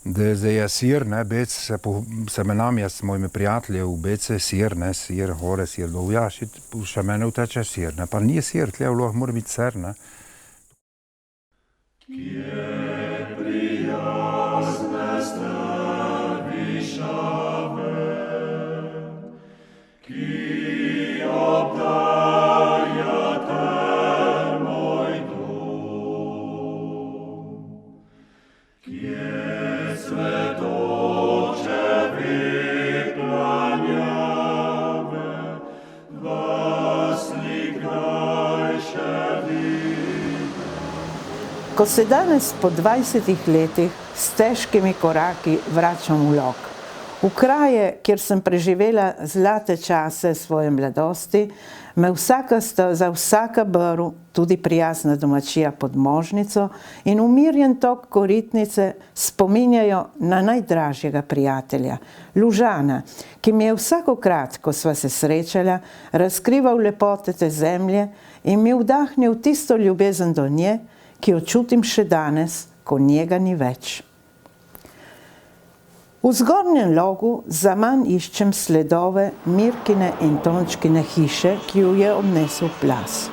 Da zdaj je sir, ne, bec se menam jaz s mojimi prijatelji, v bece sir, ne, sir, hore, sir, dol, ja, še mene uteče sir, ne, pa nije sir, tle vloh mora biti ser, ne. Ko se danes po 20 letih s težkimi koraki vračam v Log, v kraje, kjer sem preživela zlate čase svoje mladosti, me vsaka steza, vsaka brv, tudi prijazna domačija pod Možnico in umirjen tok Koritnice spominjajo na najdražjega prijatelja, Lužana, ki mi je vsakokrat, ko sva se srečala, razkrival lepote te zemlje in mi vdahnil tisto ljubezen do nje, ki jo čutim še danes, ko njega ni več. V Zgornjem Logu zaman iščem sledove Mirkine in Tončkine hiše, ki jo je odnesel plaz.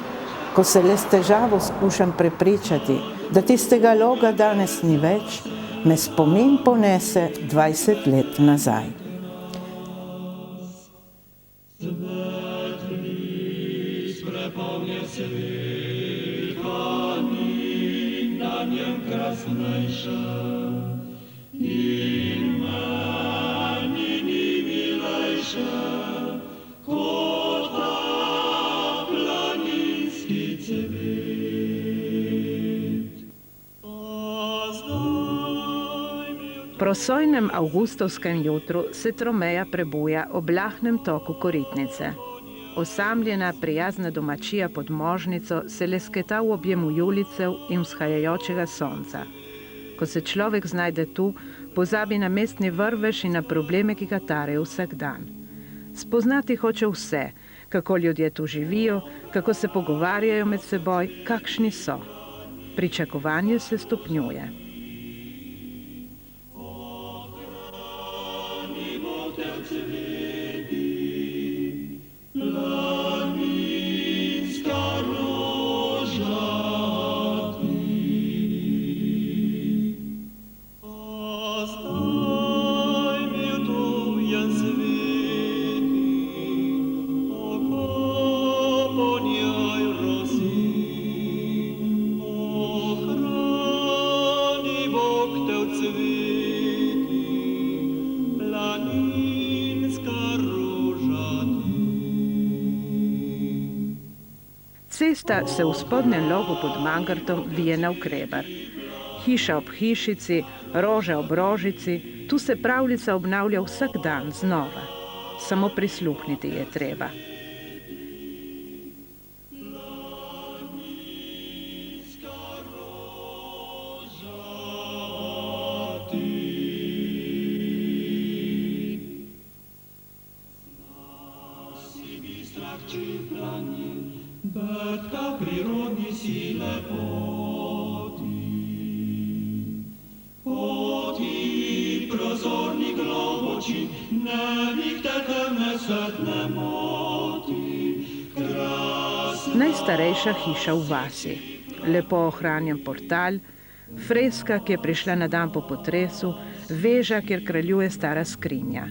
Ko se le s težavo skušam prepričati, da tistega loga danes ni več, me spomin ponese 20 let nazaj. Prosojnem avgustovskem jutru se tromeja prebuja ob lahnem toku Koritnice. Osamljena, prijazna domačija pod Možnico se lesketa v objemu julicev in vzhajajočega sonca. Ko se človek znajde tu, pozabi na mestni vrvež in na probleme, ki ga tarejo vsak dan. Spoznati hoče vse, kako ljudje tu živijo, kako se pogovarjajo med seboj, kakšni so. Pričakovanje se stopnjuje. Cesta se v Spodnjem Logu pod Mangartom vije navkreber. Hiša ob hišici, roža ob rožici, tu se pravljica obnavlja vsak dan znova. Samo prisluhniti je treba. Betka prirodni si lepoti, poti prozorni globoči, nevihte temne svetne moti. Najstarejša hiša v vasi, lepo ohranjen portal, freska, ki je prišla na dan po potresu, veža, kjer kraljuje stara skrinja.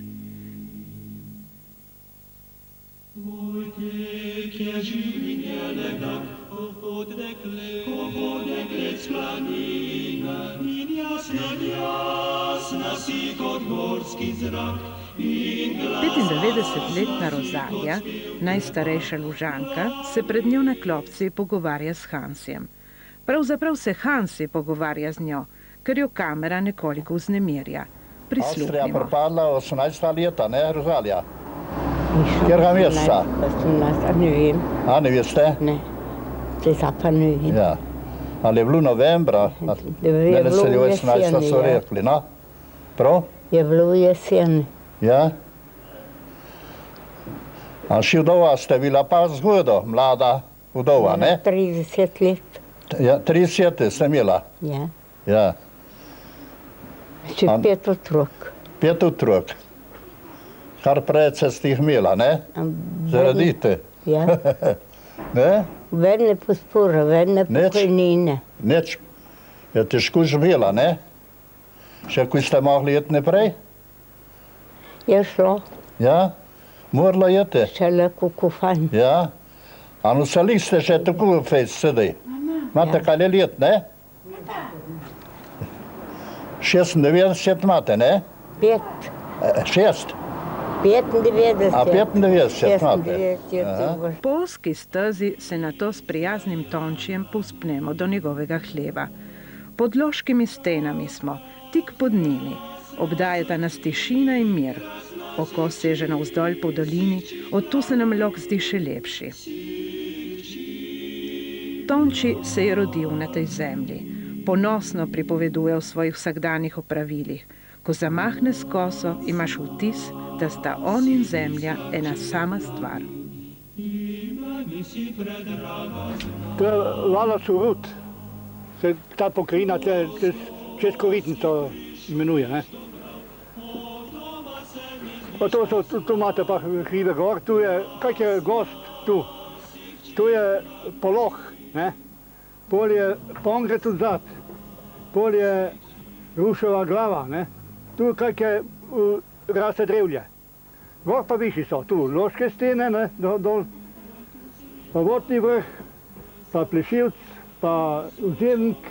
Petindevetdesetletna Rozalija, najstarejša Lužanka, se pred njo na klopci pogovarja s Hansijem. Pravzaprav se Hansi pogovarja z njo, ker jo kamera nekoliko vznemirja. Prisluhnimo. Avstrija propadla 18. leta, ne, Rozalija? Katerega meseca? Ne vem. A, ne veste? Ne, tega pa ne vem. Ja. Ali je bilo novembra? Je bilo v jeseni, so rekli, no? Prav? Je bilo v jeseni. Ja. A še vdova ste bila pa zgodo, mlada vdova, ne? 30 let. Ja, 30 ste imela? Ja. Ja. Če 5 otrok. 5 otrok. Kar precej ste jih imela, ne? Zaradi te. Ja. Ne? Vedne podpore, vedne pokojnine. Nič. Je težko živela, ne? Še ko ste mogli jeti naprej? Je šlo. Ja? Morala jeti? Še lahko kufan. Ja? A no se liste še tako fejs sedaj? Imate kaj let, ne? 96 imate, ne? 5. 6? 95. A 95 imate? 96. Po ozki stezi se nato s prijaznim Tončijem povzpnemo do njegovega hleva. Pod loškimi stenami smo, tik pod njimi. Obdajata nas tišina in mir. Oko seže navzdolj po dolini, od tu se nam lok zdi še lepši. Tonči se je rodil na tej zemlji. Ponosno pripoveduje o svojih vsakdanjih opravilih. Ko zamahne s koso, imaš vtis, da sta on in zemlja ena sama stvar. To je Lala Surut, se ta pokrajina čez Koritnico imenuje, ne? Pa tu imate pa hribe gor, tu je, kak je gost tu? Tu je Poloh, ne? Pol je Pongret odzad, pol je Ruševa glava, ne? Tu kak je rase drevlje. Gor pa višji so, tu Loške stene, ne, dol, pa Vodni vrh, pa Plešivc, pa Vzemnik,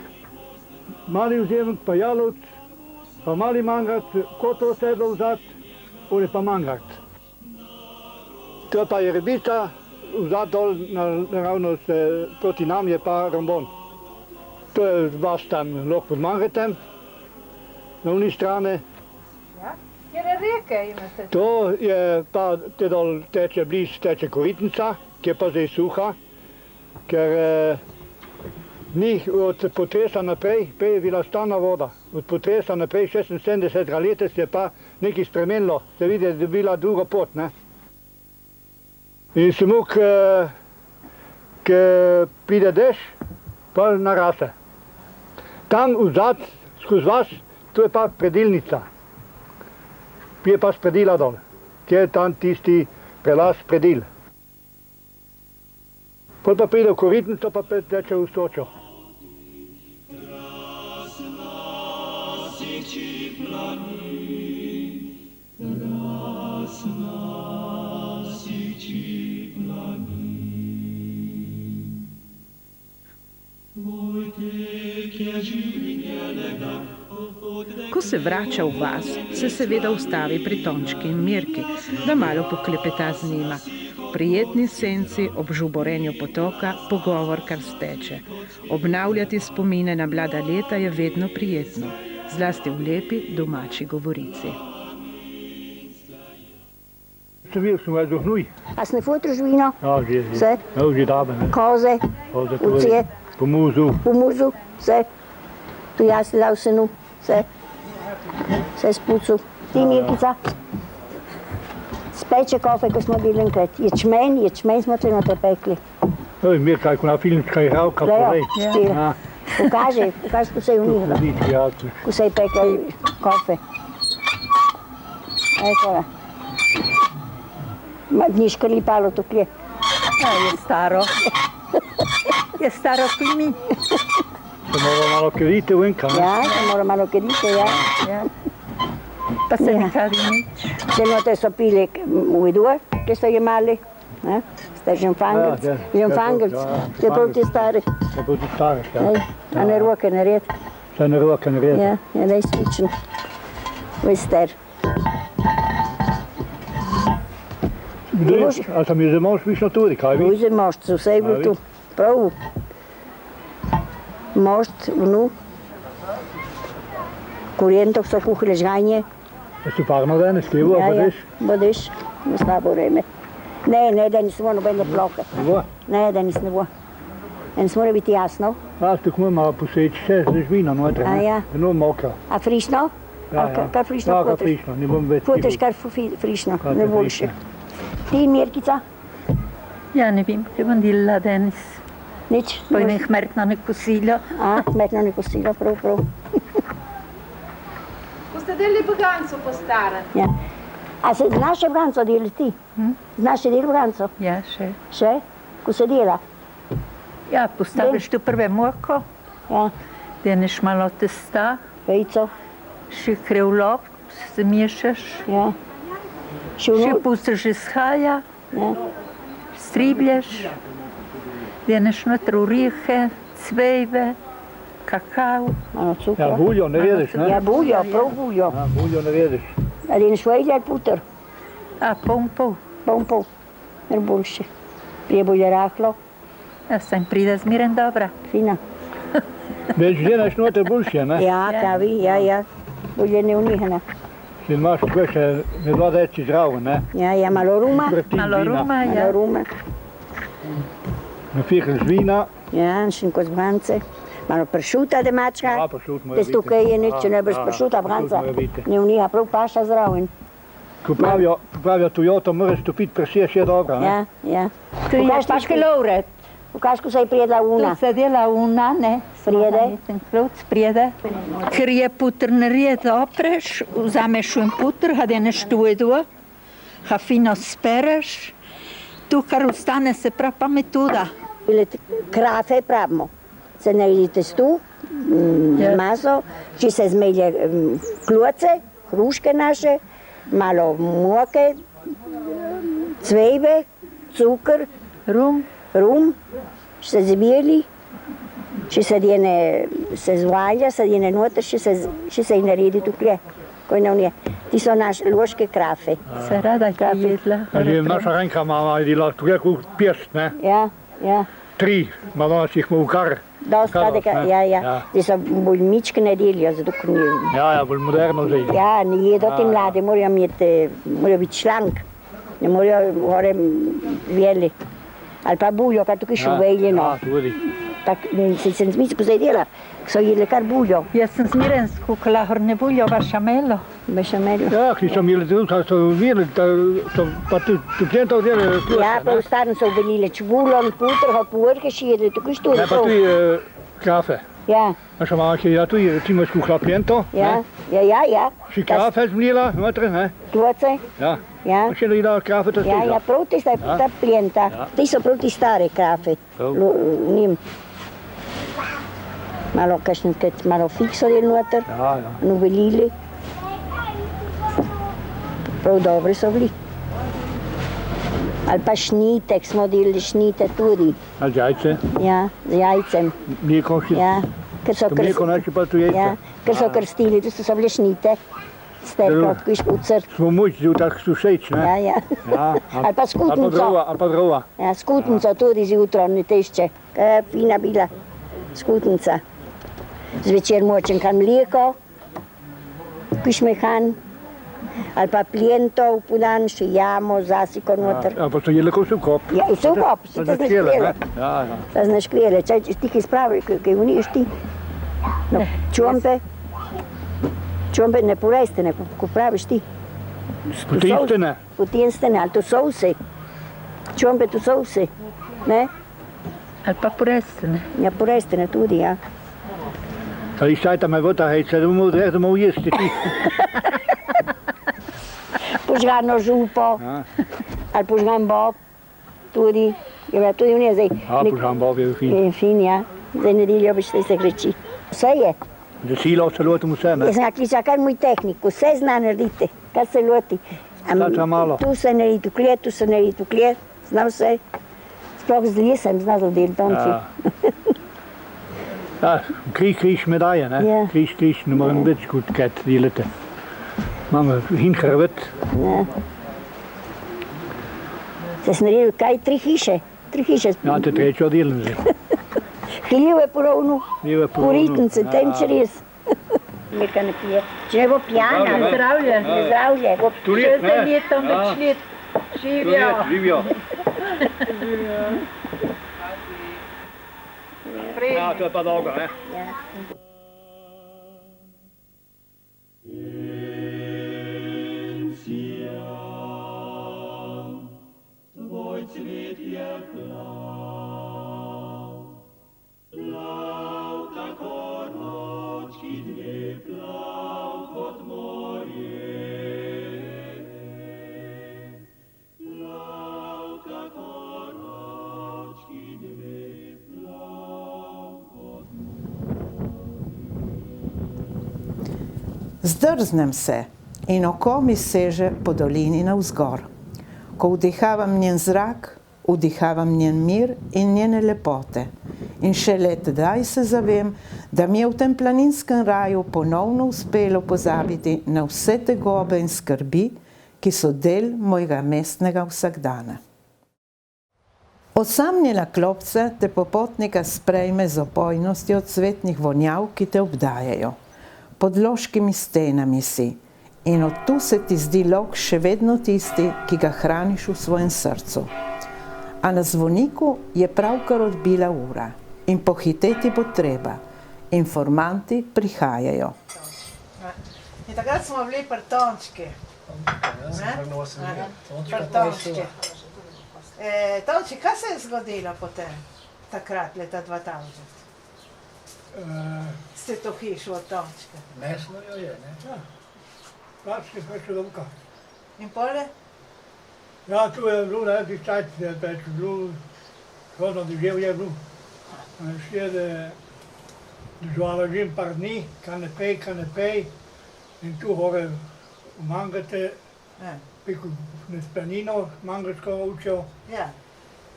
Mali Vzemnik, pa Jalovc, pa Mali Mangart, Kotor sedlo vzad, pol je pa Mangart. To pa je Rebica, vzad dol, naravno proti nam je pa Rombon. To je vas tam lahko pod Mangartem, na uni strane. Kjer reke imate? To je pa te dol teče, bliž teče Koritnica, ki je pa zdaj suha, ker ni od potresa naprej, prej je bila stalna voda. Od potresa naprej 76 leta se je pa nekaj spremenilo, se vidi, da je bila druga pot, ne. In samo, ko pride dež, pa narase. Tam vzad, skozi vas, to je pa predilnica. Je pa spredila dol, kjer je tam tisti prelaz predil. Pol pa pride v Koritnico, pa teče v Sočo. Ko se vrača v vas, se seveda ustavi pri Tončki in Mirki, da malo poklepeta z njima. V prijetni senci ob žuborenju potoka pogovor kar steče. Obnavljati spomine na mlada leta je vedno prijetno, zlasti v lepi domači govorici. Sem bil, sem vas dohnuj. A si ne fotraš vino? Ja, že. Vse? Ja, že dabe, ne. Koze? Ovce? Po muzu. Po muzu? Vse? Tu jaz si dal senu? Vse? Vse spucu? Ti, Mirkica? Speče kofe, ko smo bili enkrat. Ječmen smo te noter pekli. Oj, Mirka, ko na filmska igralka, povej. Ja. Pokaži, ko se je unihrala. Ko se je pekla kofe. Ej, tole. Ni škrlipalo tukaj. Je staro. Je staro kot mi. Se mora malo keriti venka, ne? Ja, se mora malo keriti, ja. Ja. Pa se ne kari nič. Se note so pili uvidua, ki so jemali. Ste žemfangelc. Ste proti stari. Ste proti stari, ja. A ne roke nared. Se ne roke nared. Ja, je najslično. Vester. A tam je za mož višno tudi, kaj vi? Za mož, vse je bilo tu. Prav. Mož, vnu. Kurijentok so kuhali žganje. Ste parno danes, stevo, bodeš? Bodeš, v slabo vreme. Ne, da nismo nobene ploke. Ne, da nismo bo. En mora biti jasno. A, tako moramo poseči še z žvino noter, ne? A ja. Eno mokro. A frišno? Ja, ja. Kar frišno Ja, potreš? kar frišno, ne bom več Potreš pivo. kar frišno, Kar ne boljše. Ti, Mirkica? Ja, ne vem, kaj bom delala danes. Nič? Pa imam hmertno kosilo. A, hmertno kosilo, prav. Boste delali baganco po starem? Ja. A se znaš še branco delati ti? Znaš še delati branco? Ja, še. Še? Ko se dela? Ja, postaviš tu prve moko, Ja. deneš malo testa, Vejco? še krevlop, zamiješaš, Ja. Še še vnu? pustiš izhaja, Ja. striblješ, deneš noter orihe, cvejve, kakao. Malo cukra. Ja, buljo ne vidiš, ne? Ja, buljo, prav buljo. Ja, buljo ne vidiš. A deneš vejlje ali puter? A pol. Pol. Ner boljše. Prije bolje rahlo, Ja, sem pride zmiren dobra. fina. Već gledaš noter boljše, ne? Ja, kavi, ja. Bolje ne unihana. Če imaš tukaj še ne dva reči zdravo, ne? Ja, malo ruma. Vrtin Malo vina. ruma, Malo ja. ruma. Na fihelj vina. Ja, še neko z brance. Malo pršuta domačka. Ja, pršut mora Testo biti. kaj je nič, če ne boš Ja, pršuta pršut branca. mora biti. Ne uniha, prav paša zraven. Ko pravijo Toyota, moraš stopiti presiješ je dobra, ne? Ja. Tu je Pokaž pa ti kiloret. Pokaž, ko se je prijedla Tu una. se dela una, ne? Sprijede? Ten kluc sprijede. Ker je puter nared opreš, vzameš en puter, ga deneš tu edo, ga fino spereš, tu kar ostane se prav pa metoda. Ile krafe pravimo. Se naredi testu, maso, če se zmelje kloce, hruške naše, malo moke, cvejbe, cukr, Rum, če se zbijeli, če se se zvalja, se djene noter, če se jih naredi tukaj, ko je unije. Ti so naše loške krafe. se rada jedla. Že naša Renka mama je delala tukaj kot pješt, ne? Ja. 3, malo si jih mu kar. Dosta, Kados, ne? ja. Ti so bolj mičke ne delijo, zato ker ni. Ja, bolj moderno zdaj. Ja, ne jedo ti mladi, morajo biti šlank, ne morajo gore vjeli. Ali pa buljo, kar tukaj še uveljeno. Ja, tudi. Se sem zmičko zdaj dela, so jedli kar buljo. Jaz sem zmiren skukala hornebuljo vašamelo. Bešameljo. Ja, ki so imeli drug, so videli, pa tu klientov delali. Ja, pa v starem so uveljili čbulon, putrho, povrhe še jedli, tukaj što Ne, je pa tudi kafe. Ja, Naša mama je ja tudi recimo skuhala klientov, ja, ne? ja. Si kafe zmlila, noter, ne? Kloce, Ja. ja. Pa še jedla kafe, to Ja, stiža. prav ti sta ta plijenta. Ti so prav ti stare krafe. Prav. Njim. Malo fikso del noter, Ja. novelili. Prav dobri so bili. Ali pa šnitek, smo delali šnite tudi. A jajce, Ja, z jajcem. mlijeko, Ja, ker so mlijeko naši pa tu jajce. Ja, ker so krstili, tu so bile šnite. Sterko, ko je špucer. Smo mučili, tako so všeč, ne? Ja. Ja. Ali pa skutnico. Ali pa drova. Ja, skutnico tudi zjutraj, ne tešče. Fina bila skutnica. Zvečer močen kan mlijeko, kišmehan, ali pa plijentov podan, še jamo, zasiko noter. Ja, pa so jedli kot sukop. Ja, sukop, si to znaš krijele. Ja. To znaš krijele, če ti kaj spravi, kaj uniš ti. No, čombe ne povestene, ko praviš ti. Potinstvene. Potinstvene, ali to sovse. Čombe to sovse, ne? Ali pa porestene. Ja, porestene tudi, ja. Ali šajta me vota, hej, se da bomo ujesti ti. Požgano župo, Ja. ali požgan bob, tudi. Ja, tudi v njej zdaj. A, požgan bob je fin. Je fin, ja. Zdaj nedeljo bi šli se kreči. Vse je. Da silo se lotim vse, ne? Jaz sem kličala kar moj tehnik, vse zna narediti, kar se loti. Tata malo. Tu se naredi tukaj, tu se naredi tukaj, zna vse. Sploh z lesem zna zadeliti onci. Ja. Ja, križ medaje, ne? Ja. Križ, ne morem več kot kaj delate. Imamo hinhrvet. Ja. Se sem naredil kaj, 3 hiše. 3 hiše. Ja, te trečo delam zdaj. Hljeve porovno, Hljeve porovno, koritnice, ja. tenčeres. Neka ne pije. Če ne bo pijana, Zdravje. zdravje. Bo Tu Še let, za ne? letom Ja. več let. Živijo. Živijo. Ja, to je pa dobro, ne? Tvoj cvet je plav, plav tako noč, ki dve plav kot moj. Zdrznem se in oko mi seže po dolini navzgor. Ko vdihavam njen zrak, vdihavam njen mir in njene lepote. In šele tedaj se zavem, da mi je v tem planinskem raju ponovno uspelo pozabiti na vse tegobe in skrbi, ki so del mojega mestnega vsakdana. Osamljena klopca te popotnika sprejme z opojnostjo cvetnih vonjav, ki te obdajajo. Pod loškimi stenami si in od tu se ti zdi lok še vedno tisti, ki ga hraniš v svojem srcu. A na zvoniku je pravkar odbila ura in pohiteti bo treba. Informanti prihajajo. In takrat smo bili pri Tončki. Pri Tončki. Tonči, kaj se je zgodilo potem, takrat, leta 2000? Ste to hišo od Tončke? Neslo jo je, ne? Ja. Pač je prišel domka. In pole? Ja, tu je bilo, ne, ti čajt, več bilo, hodno doživel je bilo. Še je dožvala žim par dni, kanepej, in tu hore v Mangate, piku s planino, mangačko učil. Ja.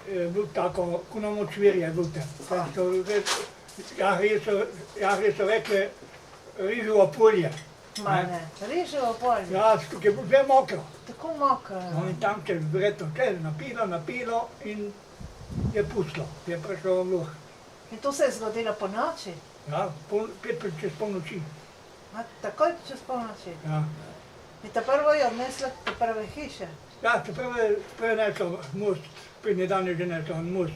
Bilo tako, kuno močvirje je bilo tam. Jahri so rekli, rižovo polje. Ma ne, rižovo polje? Ja, tukaj je bilo že mokro. Tako mokro. In tam se je verjetno napilo in je pustilo, je prišlo v luh. In to se je zgodilo po noči? Ja, 5 čez polnoči. Takoj čez polnoči? Ja. In ta prvo je odnesla te prve hiše? Ja, te prve neslo most, prednji dan je že neslo most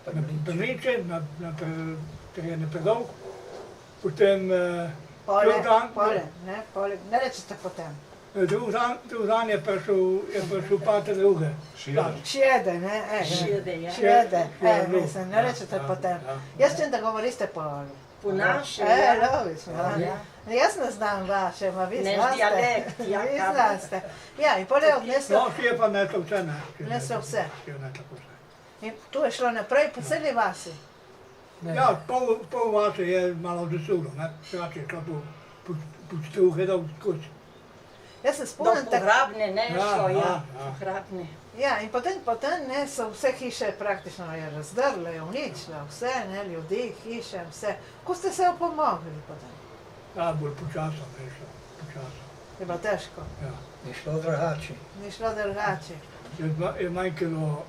na Brniče, na terene predolg, potem Pole, ne rečete potem. Drug dan je prišel pater druge. Šjede, ne? Šjede, mislim, ne rečete potem. Jaz čem da govoriste po naše, logično. Jaz ne znam vaše, ma vi znaste. Vi znaste. Ja, in pole je odneslo. No, je pa neslo vse, ne. Neslo vse. In tu je šlo naprej po celi vasi. Ja, pol vase je malo zasulo, ne. Drugače je šlo po struhe dol skozi. Jaz se spomnim tako... Do Hrabne ne šlo, ja. Hrabne. Ja, in potem ne, so vse hiše praktično razdrle, uničile, vse, ne, ljudi, hiše, vse. Ko ste se opomogli potem? Ja, bolj počasno je šlo, počasno. Je bilo težko? Ja. Ni šlo drugače. Ni šlo drugače. Je manjkalo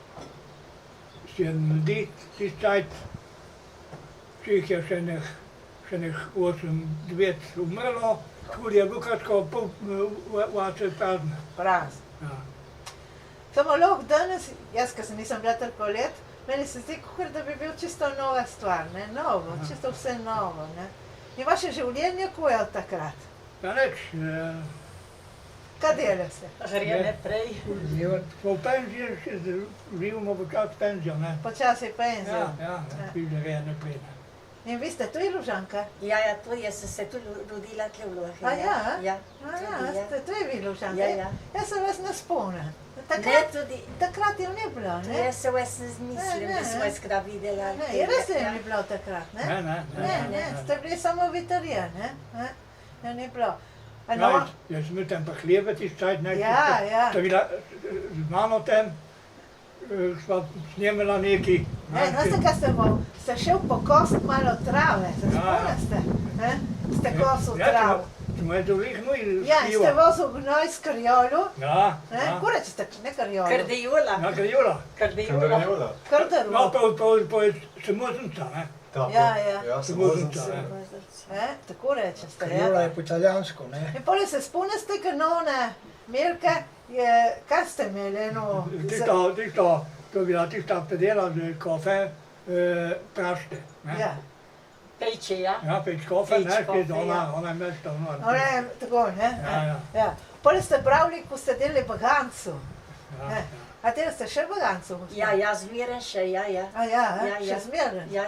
7 ljudi, tisti čajt, če jih je še nek 8-9 umrlo, tudi je bilo kratko pol vace prazne. Prazne. Ja. Samo lahko danes, jaz, ko nisem bila toliko let, meni se zdi, kot da bi bil čisto nova stvar, ne, novo, čisto vse novo, ne. In vaše življenje, ko je od takrat? Ja, neč. Kaj delate? Gremo prej. Smo v penziji, živimo počasi penzijo, ne. Počasi penzijo? Ja, gremo naprej. In vi ste tudi Lužanka? Ja, tu jaz sem se tudi rodila tle v Lohi. A ja? Ja. Ste tudi vi Lužanka? Ja. Jaz se vas ne spomnim. Takrat je ni bilo, ne? Jaz se vas ne zmislim, da smo jaz kdaj videla. Ne, res je ni bilo takrat, ne? Ne, ste bili samo vitarije, ne? Ja, ni bilo. Jaz sem bil tam pa hljebe tisti čajt, ne? Ja. Sta bila z mano tam, sva snemala neki. Znaste, kaj ste šel po kost malo trave, se spomnite? Ste kosil travo. Smo je dolih gnoj skriva. Ja, in ste vozil gnoj s karjolu. Ja. Ko rečete, ne karjolu? Kardijola. Ja, kardijola. Kardijola. Kardijola. No, pa je samoznica, ne? Ja, samoznica, ne? Tako rečete, ja. Kardijola je po italijansko, ne? In potem se spomnite kanone, Mirke, kaj ste imeli, eno... To je bila tista predela z kofe, prašte, ne? Ja. Pejče, ja. Ja, peč kofe, ne, ona je mesto. Ona je tako, ne? Ja. Potem ste pravili, ko ste delali bagancu. A tega ste še bagancu? Ja, zmeren še, ja. A ja, še zmeren? Ja.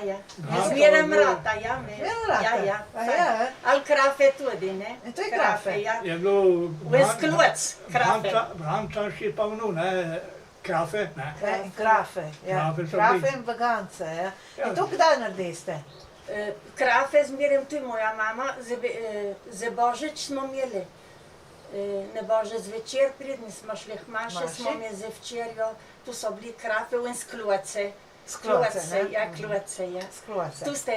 Zmeren mrata, ja. Zmeren mrata? Ja. Ali krafe tudi, ne? In to je krafe? Je bilo... Veskluc, krafe. Branca še pa vnu, ne? Krafe, ne? Krafe, ja. Krafe in bagance, ja. In to kdaj narediste? Krafe zmeraj tu moja mama, za Božič smo imeli. Na Božič zvečer, predni smo šli k maši, smo imeli za včerjo, tu so bili krafe in skloce. Skloce, ja, kloce, ja. Skloce. Tu ste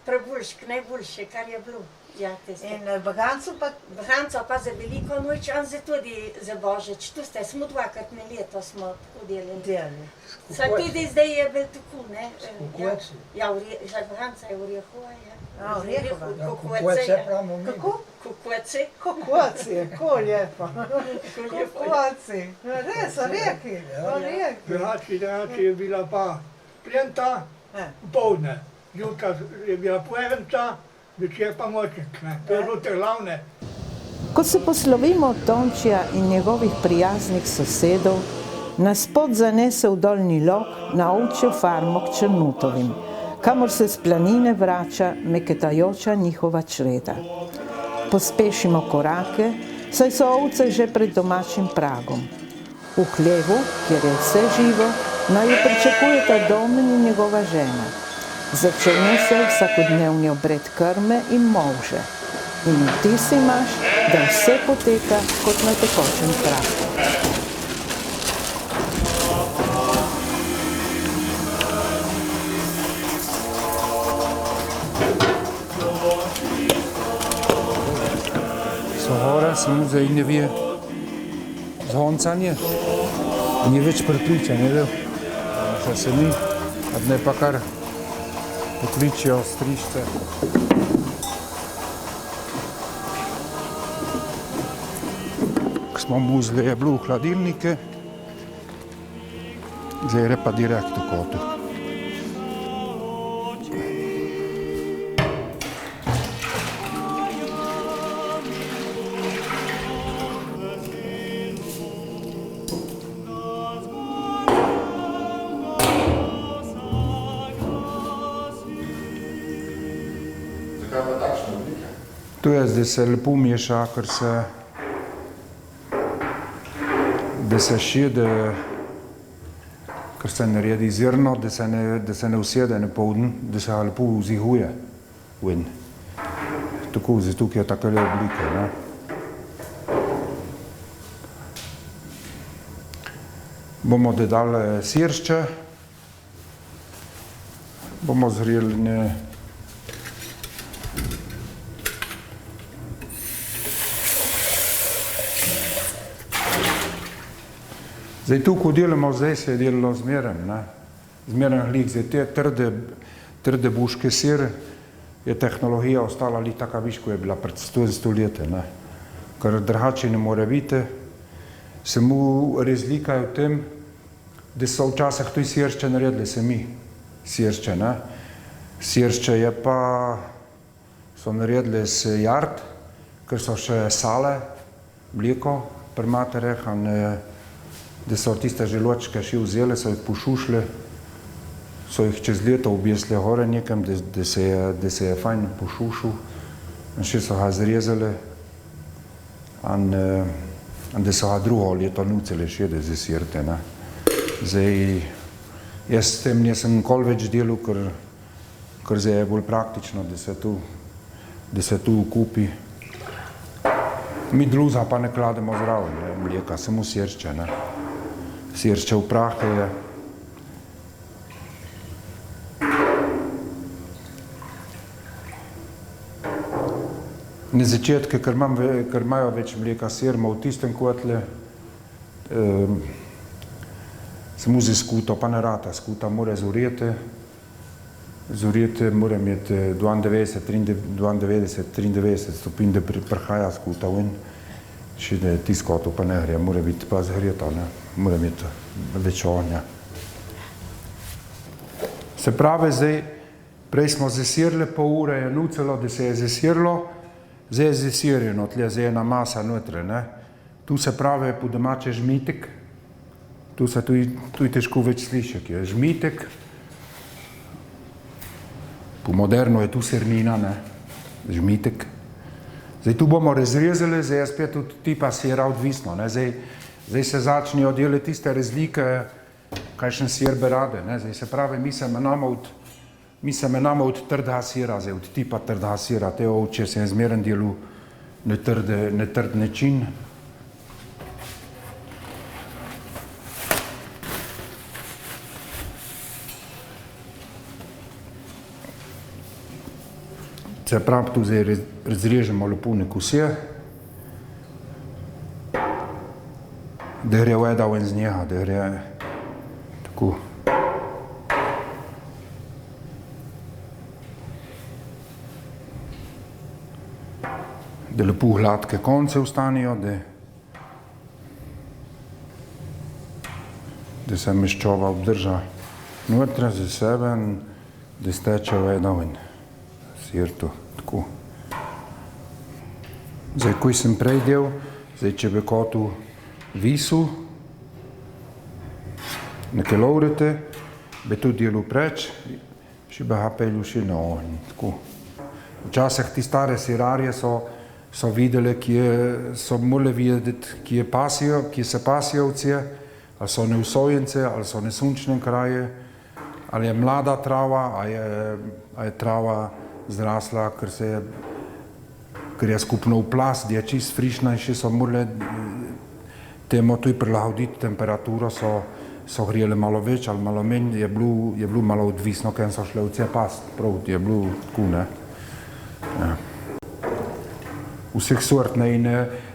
prebuljšk, najboljše, kar je bilo. Ja, in bagancu pa? Bagancu pa za veliko noč, in za tudi za Božič. Tu ste, smo dvakrat na leto smo tako delali. Saj tudi zdaj je bil tako, ne? Kukueci. Ja, baganca je orehova, ja. A, orehova. Kukuece pravimo mi. Kako? Kukueci. Kukueci, ko lijepo. Kukueci. Res, oreki. Drugače je bila pa pljenta, popoldne. Jutra je bila puerenca, večer pa močnik, ne. To je bilo te glavne. Ko se poslovimo od Tončija in njegovih prijaznih sosedov, nas pot zanese v Dolnji Log na ovčjo farmo k Črnutovim, kamor se z planine vrača meketajoča njihova čreda. Pospešimo korake, saj so ovce že pred domačim pragom. V hlevu, kjer je vse živo, naju pričakujeta Domen in njegova žena. Začne se vsakodnevni obred krme in molže. In vtis imaš, da vse poteka kot na tekočem traku. So hore, samo zdaj ne ve zhoncanje, ni več pripričan, je bil. Še se ni, a ne pa kar pokličijo strižce. Ko smo muzli, je bilo v hladilnike, zdaj je pa direkt v kotu. To je, da se lepo meša, da se šije, ker se naredi zrno, da se ne usede na polden, da se ga lepo vzihuje ven. Tako, zato je takole oblike, ne. Bomo dodali siršče, bomo zreli Zdaj, tu, ko delamo zdaj, se je delalo zmeren, ne. Zmeren hlik, zdaj te trde buške sir je tehnologija ostala ali taka viš, ko je bila pred 100 leti, ne. Ker drugače ne more biti. Samo razlika je v tem, da so včasih tudi siršče naredili sami siršče, ne. Siršče je pa, so naredili z jart, ker so še sale, mleko pri matereh, da so tiste želočke še vzeli, so jih pošušli, so jih čez leto objesli gore nekam, da se je fajn pošušil, in še so ga zrezali, in da so ga drugo leto nucili še, da zasirte, ne. Zdaj, jaz s tem nisem nikoli več delal, ker zdaj je bolj praktično, da se tu kupi. Mi druza pa ne klademo zraven mleka, samo siršče, ne. Siršče v prahe je. Na začetku, ker imajo več mleka sirmo v tistem kotle, samo za skuto, pa ne rata, skuta mora zorjeti. Zorjeti mora imeti 92-93 stopinj, da prihaja skuta ven. Še da tiskoto pa ne gre, mora biti pa zgreta, ne, mora imeti več ognja. Se pravi, zdaj, prej smo zasirili pol ure, je nucelo, da se je zasirilo, zdaj je zasirjeno, tle zdaj je ena masa notre, ne. Tu se pravi po domače žmitek, tu se tu težko več slišek je, žmitek, po moderno je tu sirnina, ne, žmitek. Zdaj, tu bomo razrezali, zdaj je spet od tipa sira odvisno, ne, zdaj se začnejo delati tiste razlike, kakšen sir bi rade, ne, zdaj se pravi, mi se menamo od mi se menamo od trdega sira, od tipa trdega sira, te ovče se zmeren delu na trd način. Se pravi, tu zdaj razrežemo lepo na kose, da gre voda ven z njega, da gre tako. Da lepo gladke konce ostanijo, da se maščoba obdrža noter za sebe in da steče voda ven. Sir to, tako. Zdaj, ko sem prej del, zdaj, če bi kotu visu, nekaj lovrete, bi to delu preč, še bi ga pelju še na ogenj, tako. Včasih ti stare sirarje so videli, so morali videti, kje se pasijo ovce, ali so neusojence, ali so nesunčne kraje, ali je mlada trava, ali je trava zrasla, ker je skupno v plas, da je čist frišna in še so morali temu tudi prilagoditi temperaturo, so grijeli malo več ali malo manj, je bilo malo odvisno, ker so šle ovce past, prav, je bilo tako, ne. Ja. Vseh sort, ne, in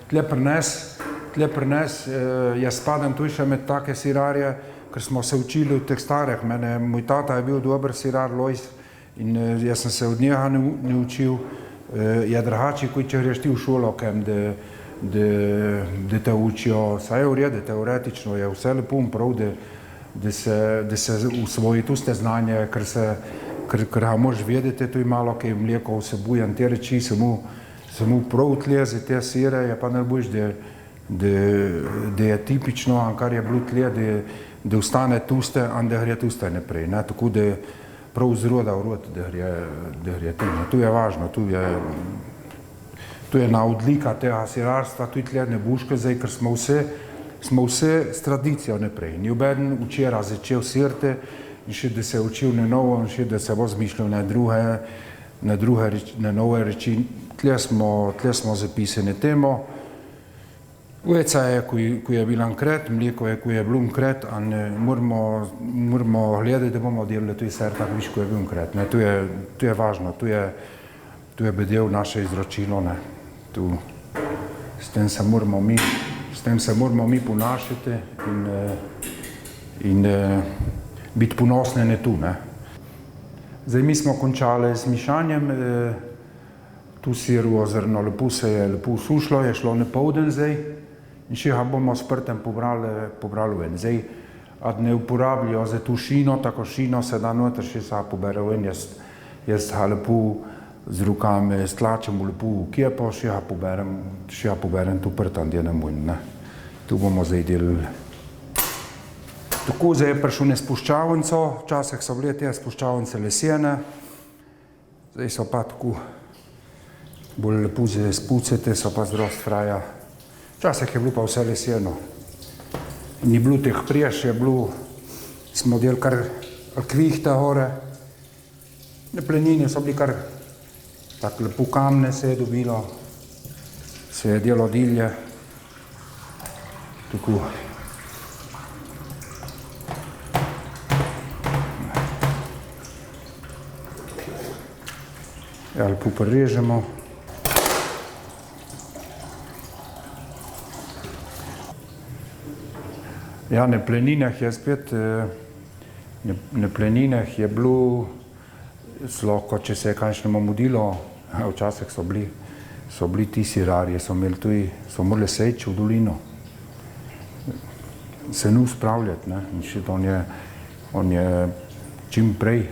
tle pri nas, jaz spadam tudi še med take sirarje, ker smo se učili od teh starih, moj tata je bil dober sirar, Lojs, in jaz sem se od njega naučil, je drugače, kot če greš ti v šolo, da te učijo, saj je v redu, teoretično je vse lepo in prav, da se usvoji tuste znanje, ker ga moraš vedeti, to je malo, kaj mleko vsebuje, in te reči samo prav tle za te sire, je pa najboljš, da je tipično, kar je bilo tle, da ostane tuste, in da gre tuste naprej, ne, tako da prav z roda v rod, da gre tem. To je važno, to je ena odlika tega sirarstva, tudi tledne buške, zdaj, ker smo vse s tradicijo naprej. Ni obeden včeraj začel sirte in še da se je učil na novo in še da se bo zmišljal na nove reči. Tle smo zapisane temo. Oveca je, ko je bil enkrat, mleko je, ko je bilo enkrat, in moramo gledati, da bomo delali tudi ser tako viš, ko je bil enkrat. To je važno, to je bedel naše izročilo. S tem se moramo mi ponašati in biti ponosni na to. Zdaj, mi smo končali z mišanjem, tu sirovo zrno se je lepo usušilo, je šlo na polden zdaj, in še ga bomo s prtem pobrali ven. Zdaj, ne uporabljajo za to šino, tako šino se da noter, še se ga pobere ven, jaz ga lepo z rukami stlačem lepo v kepo, še ga poberem tu prtam, delem ven. Tu bomo zdaj delali. Tako, zdaj je prišel na spuščavnico, včasih so bile te spuščavnice lesene, zdaj so pa tako bolj lepo za spucete, so pa zdrost fraja. Včasih je bilo pa vse leseno. Ni bilo teh priješ, smo delali kar kvihta gore. Na planini so bili kar tako lepo kamne se je dobilo, se je delo dilje. Tako. Ja, lepo prerežemo. Ja, na planinah je spet, na planinah je bilo zelo, kot če se je kakšnemu mudilo, včasih so bili ti sirarji, so morali seči v dolino, se nu spravljati, ne, in še on je čim prej,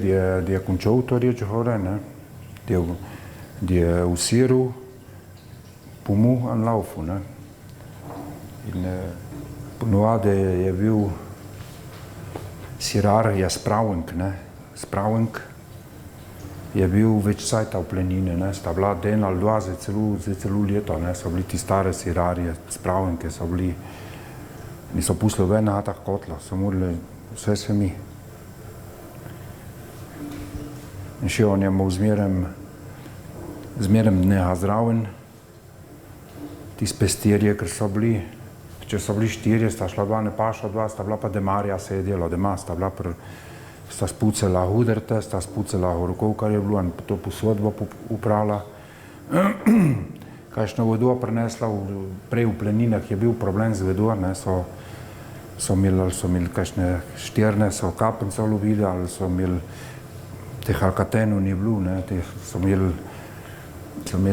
da je končal to reč gore, ne, da je usiral, pomul in laufu, ne. In ponovadi je bil sirar, je spravenk, ne. Spravenk je bil več cajta v planine, ne. Sta bila den ali dva za celo leto, ne. So bili ti stare sirarje, spravenke so bili, niso pustili ven na tak kotlo, so morali vse sami. In še on je imel zmerem dneha zraven, tisti pestirje, ker so bili, če so bili 4, sta šla 2 na pašo, 2 sta bila pa demarja, se je delo doma, sta spucala hudrte, sta spucala rokov, kar je bilo, in to posodbo uprala. Kakšno vodo prinesla, prej v pleninah je bil problem z vodo, so imeli kakšne štirne, so kapence lovili, ali so imeli teh alkatenov ni bilo, so imeli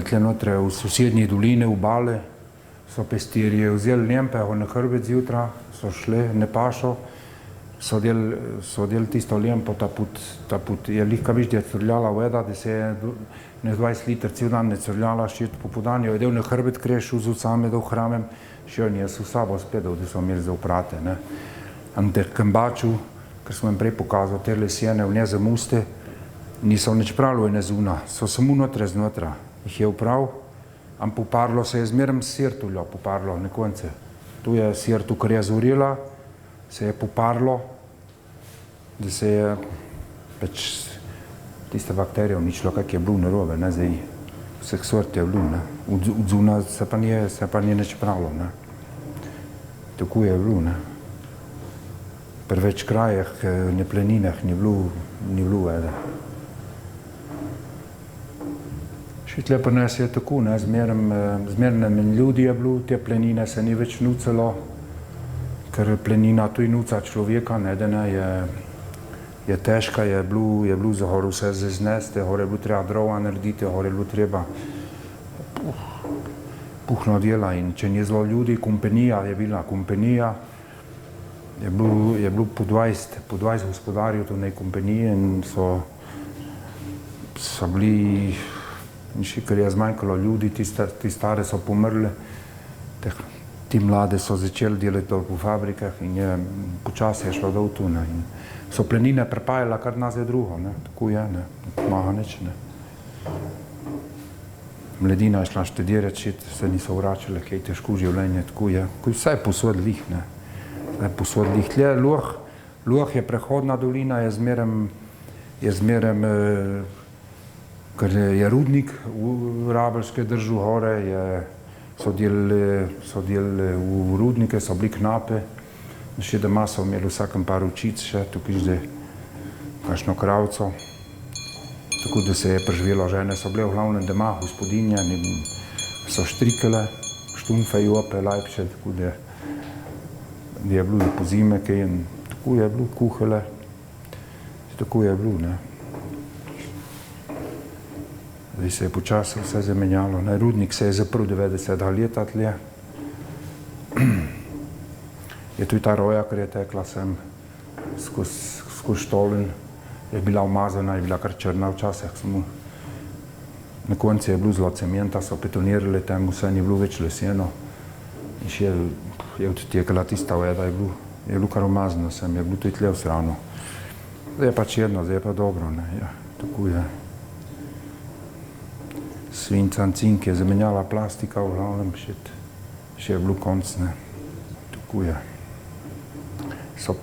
tle notre v sosednji doline, v Bale, so pestirje vzeli lempeho na hrbet zjutra, so šli na pašo, so del tisto lempo, ta put je lihka viš, da je crljala voda, da se je ne 20 liter cel dan ne crljala, še po podanju je del na hrbet krešil z vsame do hramem, še on je s sabo spedal, da so imeli za uprate. In teh kambaču, ker smo jim prej pokazal, te lesjene v nje za muste, niso nič pravilo ene zuna, so samo notre znotra, jih je uprav, am poparlo se je zmerem sirtuljo, poparlo na konce. Tu je sirtu, kar je zorila, se je poparlo, da se je pač tiste bakterije uničilo, kak je bilo narobe, zdaj vseh sort je bilo, od zuna se pa ni nič pravilo, tako je bilo, pri več krajih, na pleninah ni bilo vede. Še tle pri nas je tako, zmerno manj ljudi je bilo, te plenine se ni več nucalo, ker plenina tu nuca človeka, je težka, je bilo za hor vse zeznesti, hor je bilo treba drova narediti, hor je bilo treba puhno dela, in če ni zelo ljudi, kompanija je bila, je bilo po 20 gospodarjev tu nej kompanije in so bili, in še ker je zmanjkalo ljudi, ti stare so pomrli, ti mlade so začeli delati dol po fabrikah in počasi je šlo dol tu. So plenine prepajala kar nazaj drugo, tako je, pomaga nič. Mladina je šla študirati, se niso vračali, kaj je težko življenje, tako je. Vse je posod lih, Tle Luh je prehodna dolina, je zmerem, ker je rudnik v Rabelške držal hore, so delali v rudnike, so bili knape, še doma so imeli vsakem par učic še, tukaj zdaj kakšno kravco, tako da se je preživelo, žene so bile v glavnem doma, gospodinje, so štrikale, štumfe, jope, lajpše, tako da je bilo po zime kaj in tako je bilo, kuhale, tako je bilo, Zdaj se je počasi vse zamenjalo, rudnik se je zaprl 90 leta tle. Je tudi ta roja, kar je tekla sem skozi Štoln, je bila umazana, je bila kar črna včasih, samo na koncu je bilo zelo cementa, so betonirali tam, vse ni bilo več leseno in še je odtekala tista voda, je bilo kar umazano sem, je bilo tudi tle vsravno. Zdaj je pač jedno, zdaj je pa dobro, tako je. Svincan cink je zamenjala plastika, v glavnem še je bilo konc, tako je. So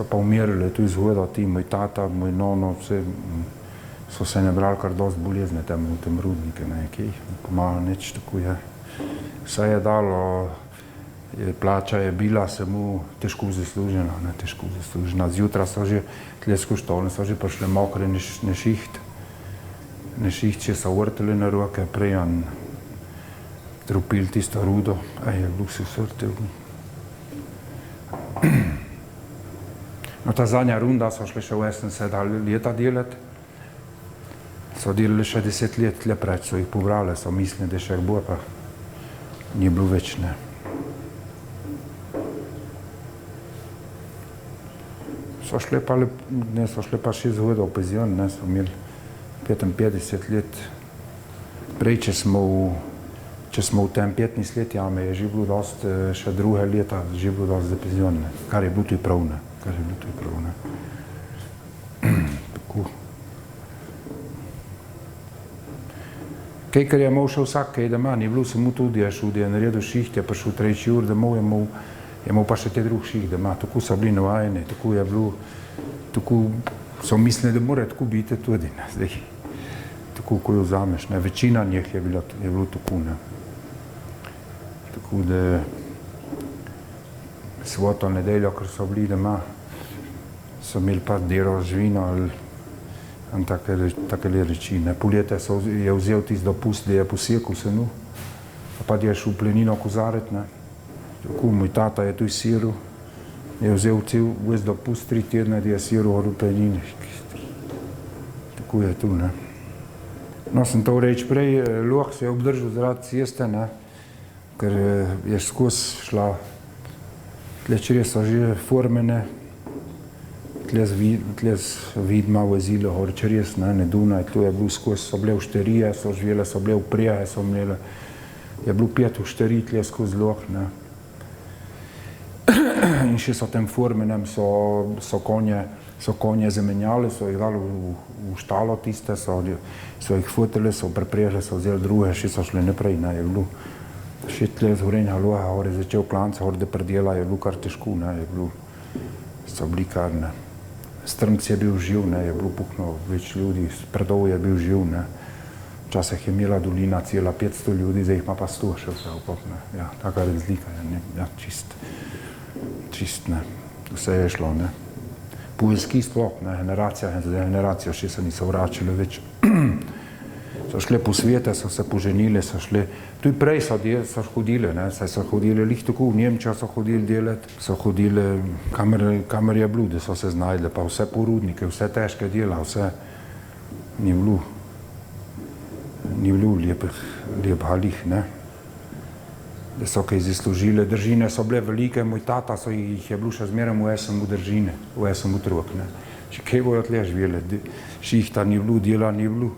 pa umirali tu izvoda, ti moj tata, moj nono, so se nabrali kar dosti bolezne v tem rudnike, ki jih pomaga nič, tako je. Vse je dalo, plača je bila samo težko zaslužena, zjutraj so že tle skozi Štoln, so že prišle mokre na šiht, če so vrtali na roke, prej tropili tisto rudo, je bilo vse vrtel. No, ta zadnja runda so šli še v 80 leta delati, so delali še 10 let tle preč, so jih pobrali, so mislili, da še bo, pa ni bilo več, So šli pa še zvoda v penzion, so imeli 55 let. Prej, če smo v tem 15 let jame, je že bilo dosti, še druge leta, že bilo dosti za penzion, kar je bilo tudi prav, Tako. Kaj, kar je imel še vsak, kaj doma, ni bilo samo tudi, je šel, da je naredil šiht, je prišel 3 ur domov, je imel pa še te drug šiht doma, tako so bili navajeni, tako je bilo, tako so mislili, da mora tako biti tudi, ne, zdaj, tako, ko jo vzameš, ne, večina njih je bilo tako, ne. Tako da svoto nedeljo, ker so bili doma, so imeli pa delo živino ali take reči, ne. Poljete je vzel tisti dopust, da je posekal senu, pa je šel v plenino kozaret, ne. Tako, moj tata je tu siril, je vzel cel ves dopust 3 tedne, da je siril v plenini. Tako je tu, ne. No, sem to reč prej, Loh se je obdržal zaradi ceste, ne, ker je skozi šla, tle črje so že formene, tle vidma vozilo, gor črjes, ne, Dunaj, tu je bil skozi, so bile všterije, so živele, so bile vpreje, so imele, je bil 5 všterij tle skozi Loh, ne. In še so tem formenem, so konje zamenjali, so jih dali v štalo tiste, so jih fotili, so preprežili, so vzeli druge, še so šli naprej, ne, je bilo. Še tle zgorenja Loha, gor je začel klanca, gor da predela, je bilo kar težko, ne, je bilo, so bili kar, ne. Strmc je bil živ, ne, je bilo pukno več ljudi, Predov je bil živ, ne. Včasih je imela dolina cela 500 ljudi, zdaj jih ima pa 100 še vse opok, ne. Ja, taka razlika je, ne, ja, čist, ne, vse je šlo, ne. Poljski sploh, ne, generacija za generacijo še se niso vračali več. So šle po svete, so se poženili, so šle, tudi prej so hodili, ne, saj so hodili lih tako, v Nemčijo so hodili delati, so hodili, kamer je bilo, da so se znajdli, pa vse porudnike, vse težke dela, vse ni bilo lep halih, ne. Da so kaj zaslužili, držine so bile velike, moj tata jih je bilo še zmeraj v SMU držine, v SMU Trok, ne. Še kaj bojo tle živeli, šihta ni bilo, dela ni bilo.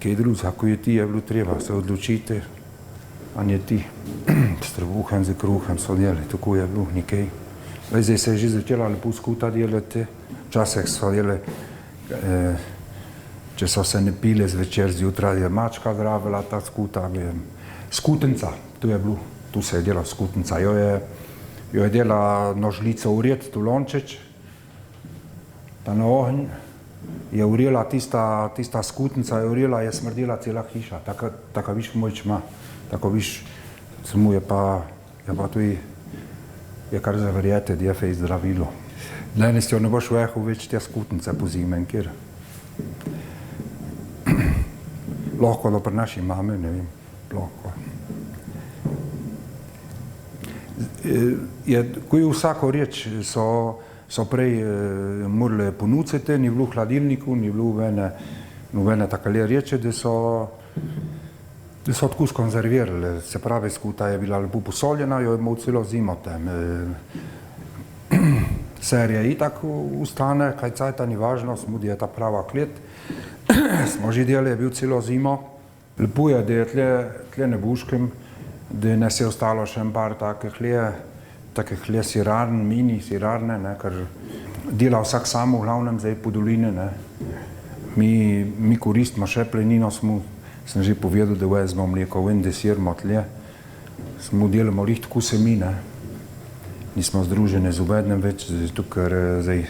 Kaj drugega, ko je ti, je bilo treba se odločiti, a ne ti. S trebuhem, z kruhem so delali, tako je bilo, nikaj. Zdaj se je že začela lepo skuta delati, včasih so delali, če so se ne pile zvečer, zjutraj je mačka zdravila, ta skuta, skutenca, to je bilo, tu se je delala skutenca, jo je delala nožlico ured, tu lončeč, pa na ogenj, je urela tista skutenca, je smrdela cela hiša, taka viš moč ima, tako viš, samo je pa tudi, je kar zaverjete, da je fej zdravilo. Danes jo ne boš vehal več te skutence po zimen, kjer. Lahko da pri naši mame, ne vem, lahko. Ko je vsako reč, so prej morali ponuciti, ni bilo v hladilniku, ni bilo nobene takale reče, da so tako skonzervirali. Se pravi, skuta je bila lepo posoljena, jo je imel celo zimo tem. Serija itak ustane, kaj cajta ni važno, smo da je ta prava klet. Smo že delali, je bil celo zimo. Lepo je, da je tle ne buškem, da ne se je ostalo še en par takih sirarn, mini sirarne, ne, ker dela vsak samo v glavnem zdaj po doline, ne. Mi koristimo še plenino, sem že povedal, da vezmo mleko ven, da sirimo tle, smo delamo lih tako se mi, ne. Nismo združeni z obednem več, zato ker zdaj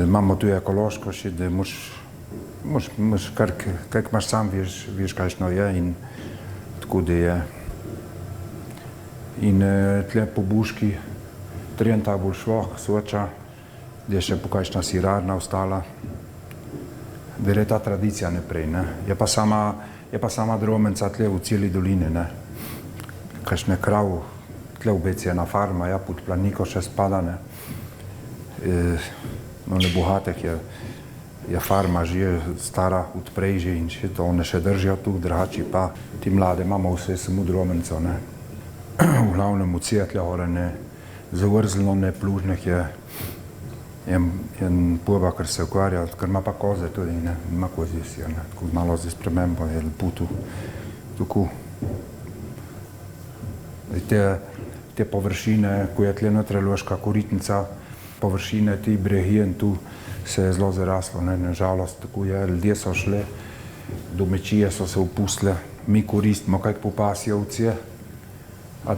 imamo tu ekološko še, da moš kar, kaj imaš sam, veš kakšno je in tako da je. In tle po Buški, Trenta bolj švoh, Soča, da je še pokajšna sirarna ostala, da je ta tradicija naprej, ne. Je pa sama Dromenca tle v celi dolini, ne. Kakšne krav, tle v Beci je ena farma, ja, pod Planiko še spada, ne. No, ne bohatih je farma že stara od prej že in še to, one še držijo tu, drugači pa ti mlade imamo vse samo Dromenco, ne. V glavnem v Cetlja, ne, zavrzlno, ne, plužnih je en poba, ker se ukvarja, ker ima pa koze tudi, ne, ima kozi sir, ne, tako malo za spremembo je lepo tu, tako. Te površine, ko je tle notre Loška koritnica, površine, ti brehi in tu se je zelo zaraslo, ne, nažalost, tako je, ljudje so šli, domečije so se upustile, mi koristimo kaj po pasjevce, a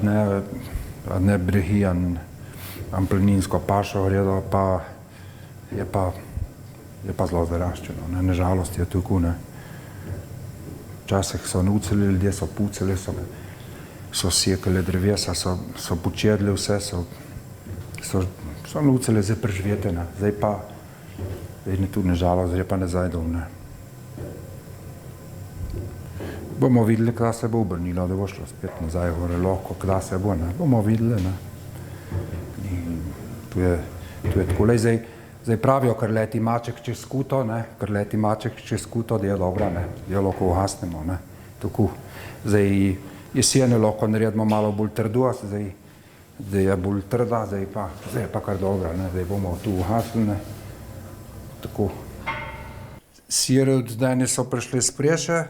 ne brehi, an planinsko pašo vredo, pa je pa je pa zelo zaraščeno. Ne? Nažalost je tako, ne. Včasih so nucili ljudje, so pucali, so sekali drevesa, so počedli vse, so nucili zdaj preživeti, ne. Zdaj ne tu nažalost, zdaj pa ne zajdov, ne. Bomo videli, kdaj se bo obrnilo, da bo šlo spet nazaj gore, lahko, kdaj se bo, ne. Bomo videli, ne. In tu je tako, zdaj pravijo, ker leti maček čez skuto, ne, ker leti maček čez skuto, da je dobra, ne, da jo lahko uhasnemo, ne, tako. Zdaj jesene lahko naredimo malo bolj trdo, zdaj je bolj trda, zdaj je pa kar dobra, ne, zdaj bomo tu uhasnili, ne, tako. Sire od danes so prišli s preše,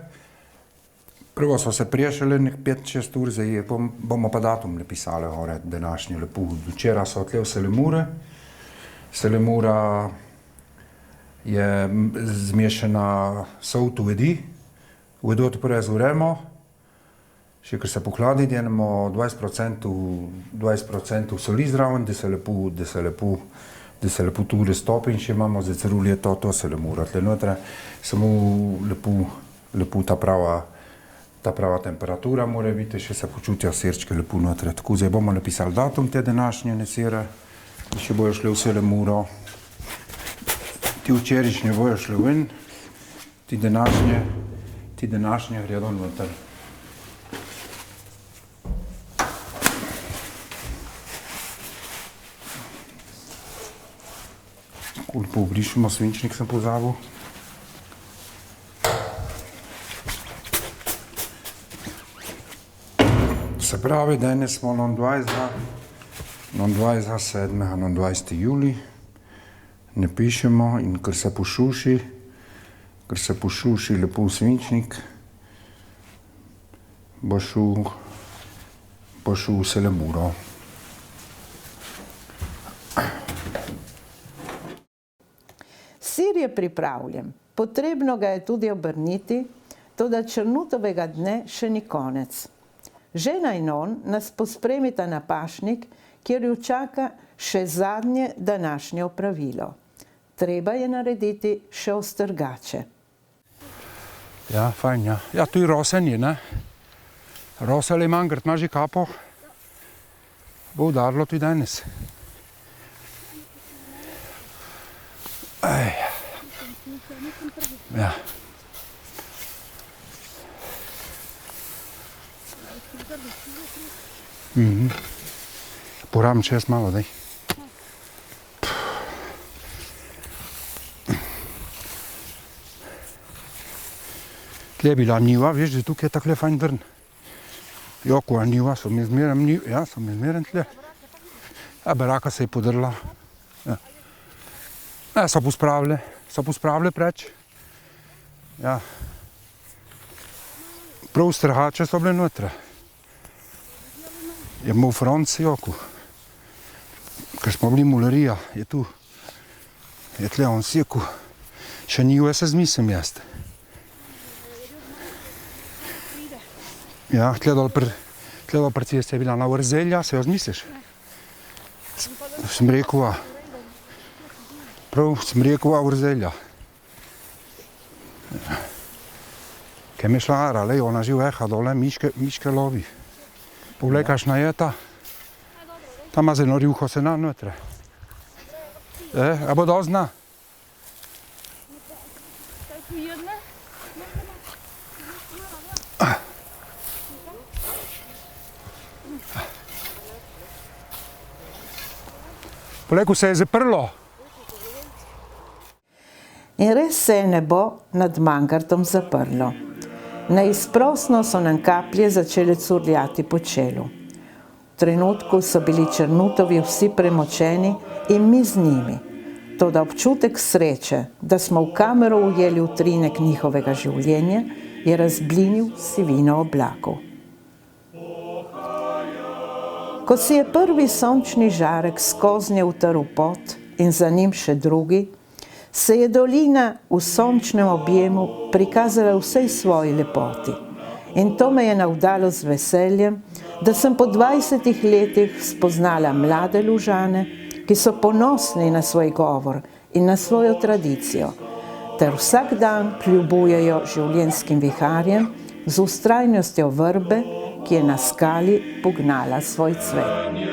prvo so se prešali nek 5-6 ur, zdaj bomo pa datum napisali gore, današnji lepo. Včeraj so odle v Selemure. Selemura je zmešana sol tu vedi, vodo odpre zvremo, še kar se pohladi, denemo 20% soli zraven, da se lepo tu raztopi in še imamo za celo leto to Selemura. Tle notre samo lepo ta prava temperatura mora biti, še se počutijo sirčke lepo notre. Tako, zdaj bomo napisali datum te današnje nesire. Še bojo šli v Selemuro, ti včerajšnje bojo šli ven, ti današnje gredo noter. Koliko obrišemo, svinčnik sem pozabil. Se pravi, danes smo na 20. juli, ne pišemo in ker se pošuši lepo v svinčnik, bo šel v Selemuro. Sir je pripravljen, potrebno ga je tudi obrniti, toda Črnutovega dne še ni konec. Žena in on nas pospremita na pašnik, kjer ju čaka še zadnje današnje opravilo. Treba je narediti še ostrgače. Ja, fajn, ja. Ja, tu je rosenje, ne? Rosel imam, grad ima že kapo. Bo udarilo tudi danes. Ja. Porabim čez malo, daj. Tle je bila njiva, veš, da tukaj je takle fajn drn. Joko, a njiva, so mi zmeren tle. A baraka se je podrla. Ja. Ja, so pospravile preč. Ja. Prav strhače so bile notre. Je imel Franc Joko. Ker smo bili mularija, je tu. Je tle on seku. Še njive se zmislim jaz. Ja, tle dol pri cesti je bila na vrzelja, se jo zmisliš? Smrekova. Prav smrekova vrzelja. Kaj mi je šla ara, lej, ona že veha dole, miške lovi. Poglej, kakšna je ta. Ta ima zelo rjuho sena notre. A bo dozna? Poglej, ko se je zaprlo. In res se je nebo nad Mangartom zaprlo. Neizprosno so nam kaplje začele curljati po čelu. V trenutku so bili Črnutovi vsi premočeni in mi z njimi. Toda občutek sreče, da smo v kamero ujeli utrinek njihovega življenja, je razblinil sivino oblakov. Ko si je prvi sončni žarek skoznje utrl pot in za njim še drugi, se je dolina v sončnem objemu prikazala vsej svoji lepoti. In to me je navdalo z veseljem, da sem po 20 letih spoznala mlade Lužane, ki so ponosni na svoj govor in na svojo tradicijo, ter vsak dan kljubujejo življenjskim viharjem z vztrajnostjo vrbe, ki je na skali pognala svoj cvet.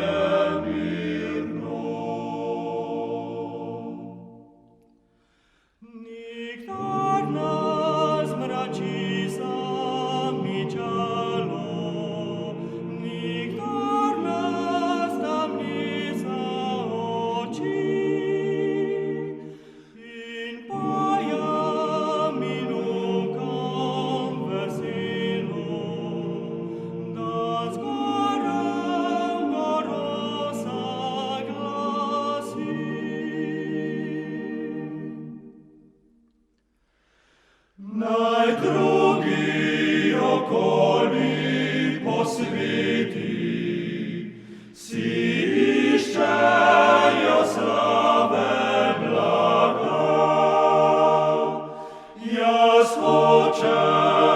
Naj drugi okoli po sveti si iščejo slave blaga. Jaz hočem